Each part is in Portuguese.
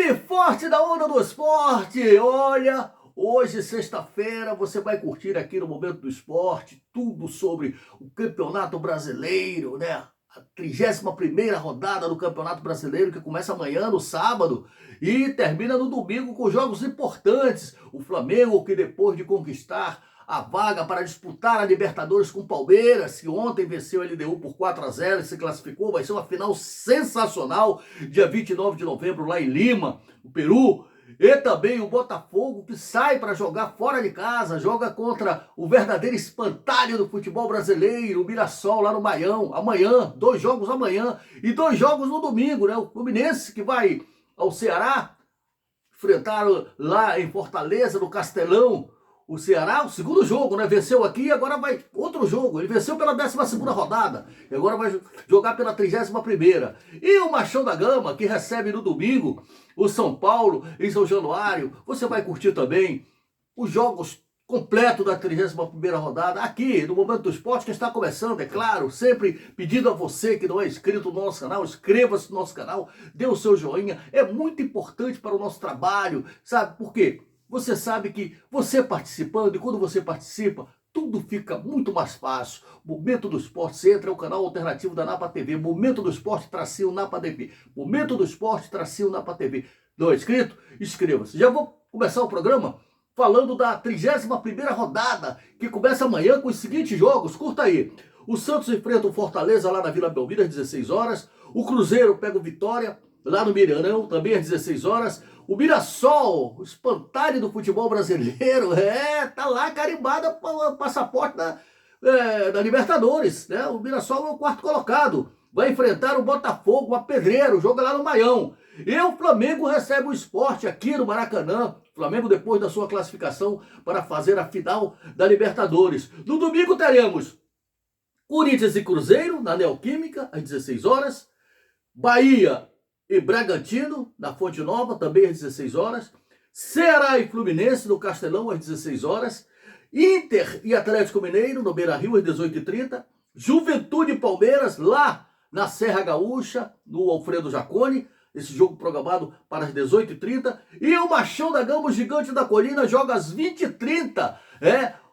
E forte da onda do esporte, olha, hoje sexta-feira você vai curtir aqui no Momento do Esporte tudo sobre o Campeonato Brasileiro, né? A 31ª rodada do Campeonato Brasileiro que começa amanhã, no sábado, e termina no domingo com jogos importantes. O Flamengo, que depois de conquistar a vaga para disputar a Libertadores com o Palmeiras, que ontem venceu a LDU por 4-0 e se classificou, vai ser uma final sensacional, dia 29 de novembro, lá em Lima, no Peru. E também o Botafogo, que sai para jogar fora de casa, joga contra o verdadeiro espantalho do futebol brasileiro, o Mirassol, lá no Maião. Amanhã, 2 jogos amanhã e 2 jogos no domingo, né? O Fluminense, que vai ao Ceará, enfrentar lá em Fortaleza, no Castelão, o Ceará, o segundo jogo, né? Venceu aqui e agora vai outro jogo. Ele venceu pela 12ª rodada e agora vai jogar pela 31ª. E o Machão da Gama, que recebe no domingo o São Paulo em São Januário. Você vai curtir também os jogos completos da 31ª rodada aqui no Momento do Esporte, que está começando, é claro, sempre pedindo a você que não é inscrito no nosso canal, inscreva-se no nosso canal, dê o seu joinha, é muito importante para o nosso trabalho, sabe por quê? Você sabe que você participando, e quando você participa, tudo fica muito mais fácil. Momento do Esporte, você entra, é o canal alternativo da Napa TV. Momento do Esporte, tracinho Napa TV. Momento do Esporte, tracinho Napa TV. Não é inscrito? Inscreva-se. Já vou começar o programa falando da 31ª rodada, que começa amanhã com os seguintes jogos. Curta aí. O Santos enfrenta o Fortaleza lá na Vila Belmiro às 16 horas. O Cruzeiro pega o Vitória lá no Mineirão, também às 16 horas. O Mirassol, o espantalho do futebol brasileiro, tá lá carimbada para o passaporte da Libertadores, né? O Mirassol é o 4º colocado, vai enfrentar o Botafogo, a Pedreiro, joga lá no Maião. E o Flamengo recebe o Sport aqui no Maracanã, Flamengo depois da sua classificação para fazer a final da Libertadores. No domingo teremos Corinthians e Cruzeiro, na Neoquímica, às 16 horas, Bahia e Bragantino, na Fonte Nova, também às 16 horas. Ceará e Fluminense, no Castelão, às 16 horas. Inter e Atlético Mineiro, no Beira-Rio, às 18h30. Juventude e Palmeiras, lá na Serra Gaúcha, no Alfredo Jaconi. Esse jogo programado para as 18h30. E o Machão da Gama, o Gigante da Colina, joga às 20h30.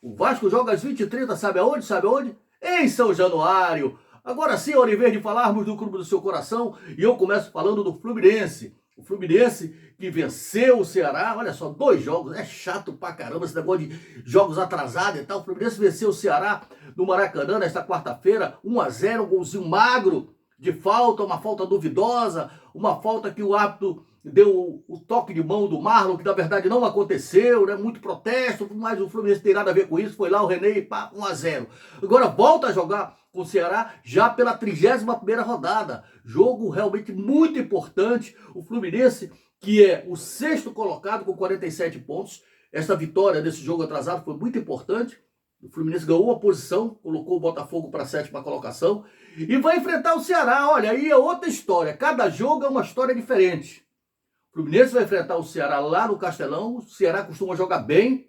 O Vasco joga às 20h30, sabe aonde? Sabe aonde? Em São Januário. Agora sim, ao invés de falarmos do clube do seu coração, e eu começo falando do Fluminense. O Fluminense que venceu o Ceará, olha só, 2 jogos, é chato pra caramba esse negócio de jogos atrasados e tal. O Fluminense venceu o Ceará no Maracanã nesta quarta-feira, 1-0, um golzinho magro de falta, uma falta duvidosa, uma falta que o árbitro deu o toque de mão do Marlon, que na verdade não aconteceu, né? Muito protesto, mas o Fluminense tem nada a ver com isso, foi lá o René e pá, 1-0. Agora volta a jogar com o Ceará já pela 31ª rodada. Jogo realmente muito importante. O Fluminense, que é o 6º colocado com 47 pontos. Essa vitória desse jogo atrasado foi muito importante. O Fluminense ganhou uma posição, colocou o Botafogo para a 7ª colocação e vai enfrentar o Ceará. Olha, aí é outra história. Cada jogo é uma história diferente. O Fluminense vai enfrentar o Ceará lá no Castelão. O Ceará costuma jogar bem,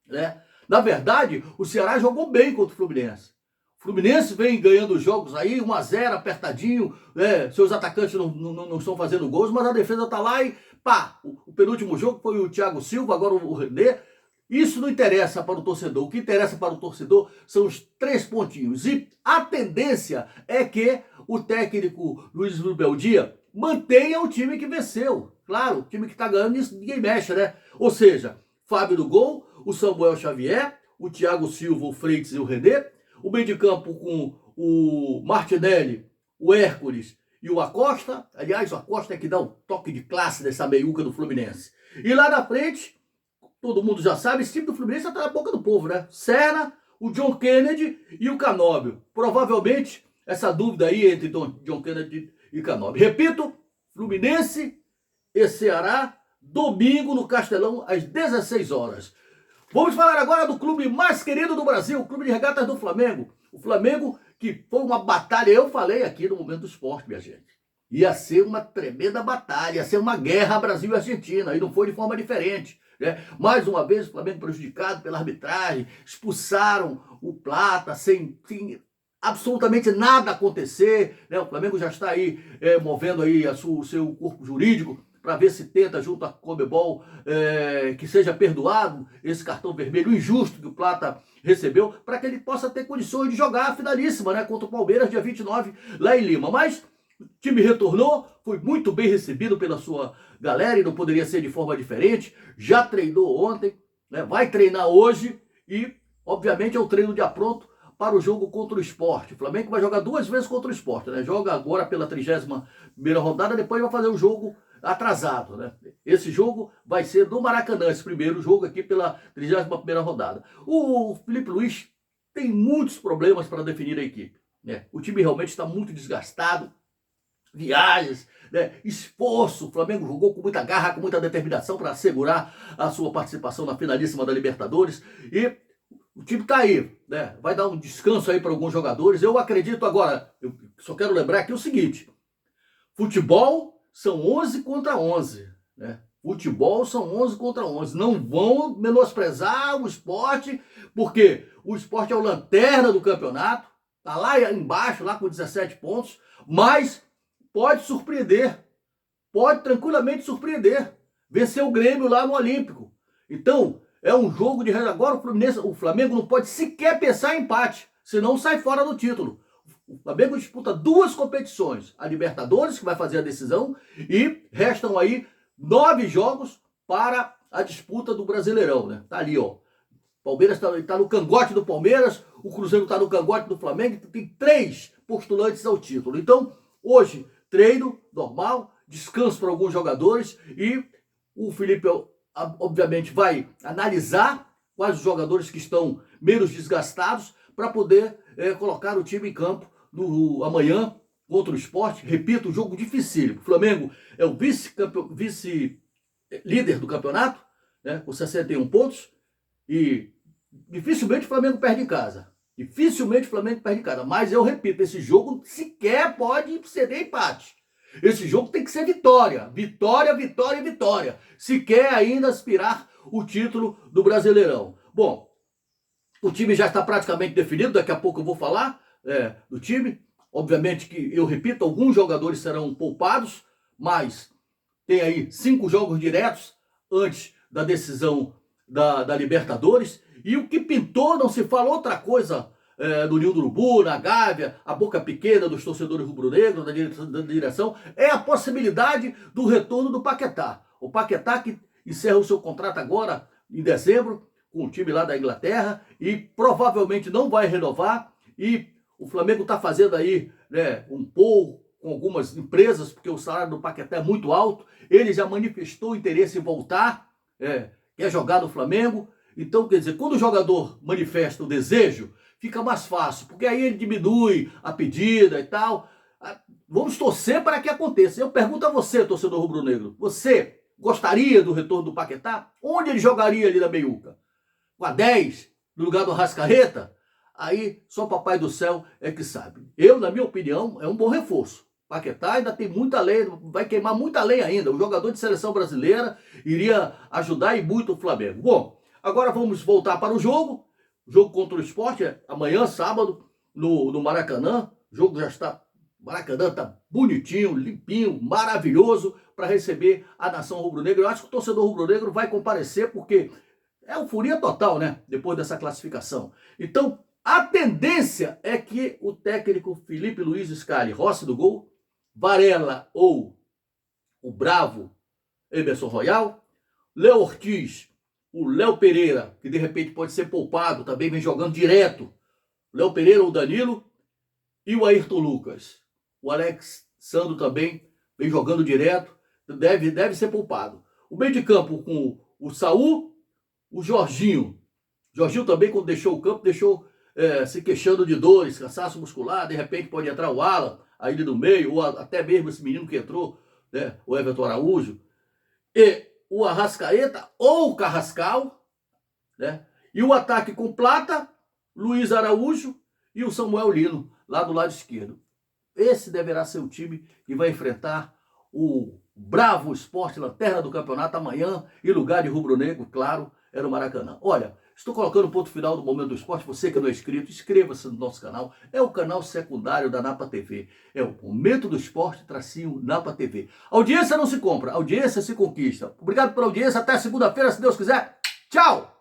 né? Na verdade, o Ceará jogou bem contra o Fluminense. O Fluminense vem ganhando jogos aí, 1-0, apertadinho, né? Seus atacantes não estão fazendo gols, mas a defesa tá lá e pá, o penúltimo jogo foi o Thiago Silva, agora o René. Isso não interessa para o torcedor. O que interessa para o torcedor são os 3 pontinhos. E a tendência é que o técnico Luiz Beldia mantenha o time que venceu. Claro, o time que está ganhando, ninguém mexe, né? Ou seja, Fábio do gol, o Samuel Xavier, o Thiago Silva, o Freitas e o René. O meio de campo com o Martinelli, o Hércules e o Acosta. Aliás, o Acosta é que dá o toque de classe dessa meiuca do Fluminense. E lá na frente, todo mundo já sabe, esse time do Fluminense está na boca do povo, né? Serna, o John Kennedy e o Canóbio. Provavelmente, essa dúvida aí entre John Kennedy e Canóbio. Repito, Fluminense e Ceará, domingo no Castelão, às 16 horas. Vamos falar agora do clube mais querido do Brasil, o Clube de Regatas do Flamengo. O Flamengo que foi uma batalha, eu falei aqui no Momento do Esporte, minha gente. Ia ser uma tremenda batalha, ia ser uma guerra Brasil e Argentina, e não foi de forma diferente. Né? Mais uma vez o Flamengo prejudicado pela arbitragem, expulsaram o Plata sem absolutamente nada acontecer. Né? O Flamengo já está aí movendo aí o seu corpo jurídico para ver se tenta, junto à Conmebol, que seja perdoado esse cartão vermelho injusto que o Plata recebeu, para que ele possa ter condições de jogar a finalíssima, né, contra o Palmeiras, dia 29, lá em Lima. Mas o time retornou, foi muito bem recebido pela sua galera e não poderia ser de forma diferente. Já treinou ontem, né, vai treinar hoje e, obviamente, é o treino de apronto para o jogo contra o Sport. O Flamengo vai jogar 2 vezes contra o Sport, né? Joga agora pela 31ª rodada, depois vai fazer um jogo atrasado, né? Esse jogo vai ser no Maracanã, esse primeiro jogo aqui pela 31ª rodada. O Felipe Luiz tem muitos problemas para definir a equipe, né? O time realmente está muito desgastado, viagens, né, esforço. O Flamengo jogou com muita garra, com muita determinação para assegurar a sua participação na finalíssima da Libertadores e o time está aí, né? Vai dar um descanso aí para alguns jogadores. Eu acredito agora, eu só quero lembrar aqui o seguinte: futebol são 11 contra 11, né? Futebol são 11 contra 11. Não vão menosprezar o Sport, porque o Sport é o lanterna do campeonato, tá lá embaixo, lá com 17 pontos, mas pode surpreender, pode tranquilamente surpreender, vencer o Grêmio lá no Olímpico. Então, é um jogo de regra. Agora o Flamengo não pode sequer pensar em empate, senão sai fora do título. O Flamengo disputa 2 competições, a Libertadores, que vai fazer a decisão, e restam aí 9 jogos para a disputa do Brasileirão, né? Tá ali, ó. Palmeiras tá no cangote do Palmeiras, o Cruzeiro tá no cangote do Flamengo, tem 3 postulantes ao título. Então, hoje, treino normal, descanso para alguns jogadores e o Felipe, obviamente, vai analisar quais os jogadores que estão menos desgastados para poder colocar o time em campo amanhã contra o Sport. Repito, um jogo dificílimo. O Flamengo é o vice-líder do campeonato, né, com 61 pontos, e dificilmente o Flamengo perde em casa. Dificilmente o Flamengo perde em casa. Mas eu repito, esse jogo sequer pode ceder empate. Esse jogo tem que ser vitória. Vitória, vitória, vitória. Se quer ainda aspirar o título do Brasileirão. Bom, o time já está praticamente definido. Daqui a pouco eu vou falar do time. Obviamente que, eu repito, alguns jogadores serão poupados, mas tem aí 5 jogos diretos antes da decisão da Libertadores. E o que pintou, não se fala outra coisa no Ninho do Urubu, na Gávea, a boca pequena dos torcedores rubro-negros, da direção, é a possibilidade do retorno do Paquetá. O Paquetá que encerra o seu contrato agora, em dezembro, com o time lá da Inglaterra, e provavelmente não vai renovar, e o Flamengo está fazendo aí, né, um pouco com algumas empresas, porque o salário do Paquetá é muito alto, ele já manifestou interesse em voltar, quer jogar no Flamengo. Então, quer dizer, quando o jogador manifesta o desejo, fica mais fácil, porque aí ele diminui a pedida e tal. Vamos torcer para que aconteça. Eu pergunto a você, torcedor rubro-negro, você gostaria do retorno do Paquetá? Onde ele jogaria ali na meiuca? Com a 10, no lugar do Arrascaeta? Aí só o Papai do Céu é que sabe. Eu, na minha opinião, é um bom reforço. Paquetá ainda tem muita lei, vai queimar muita lei ainda. O jogador de seleção brasileira iria ajudar e muito o Flamengo. Bom, agora vamos voltar para o jogo. O jogo contra o Sport é amanhã, sábado, no Maracanã. O jogo já está... O Maracanã está bonitinho, limpinho, maravilhoso para receber a nação rubro-negra. Eu acho que o torcedor rubro-negro vai comparecer porque é euforia total, né? Depois dessa classificação. Então, a tendência é que o técnico Felipe Luiz escale Rossi do gol, Varela ou o bravo Emerson Royal, Léo Ortiz, o Léo Pereira, que de repente pode ser poupado, também vem jogando direto, Léo Pereira ou Danilo, e o Ayrton Lucas. O Alex Sandro também vem jogando direto, deve ser poupado. O meio de campo com o Saul, o Jorginho. Jorginho também, quando deixou o campo, deixou se queixando de dores, cansaço muscular, de repente pode entrar o Alan aí no meio, ou até mesmo esse menino que entrou, né, o Everton Araújo, e o Arrascaeta ou o Carrascal, né, e o ataque com Plata, Luiz Araújo e o Samuel Lino, lá do lado esquerdo. Esse deverá ser o time que vai enfrentar o bravo Sport, lanterna do campeonato, amanhã, em lugar de rubro-negro, claro, é no Maracanã. Olha, Estou colocando ponto final no Momento do Esporte. Você que não é inscrito, inscreva-se no nosso canal. É o canal secundário da Napa TV. É o Momento do Esporte, Napa TV. Audiência não se compra, audiência se conquista. Obrigado pela audiência. Até segunda-feira, se Deus quiser. Tchau!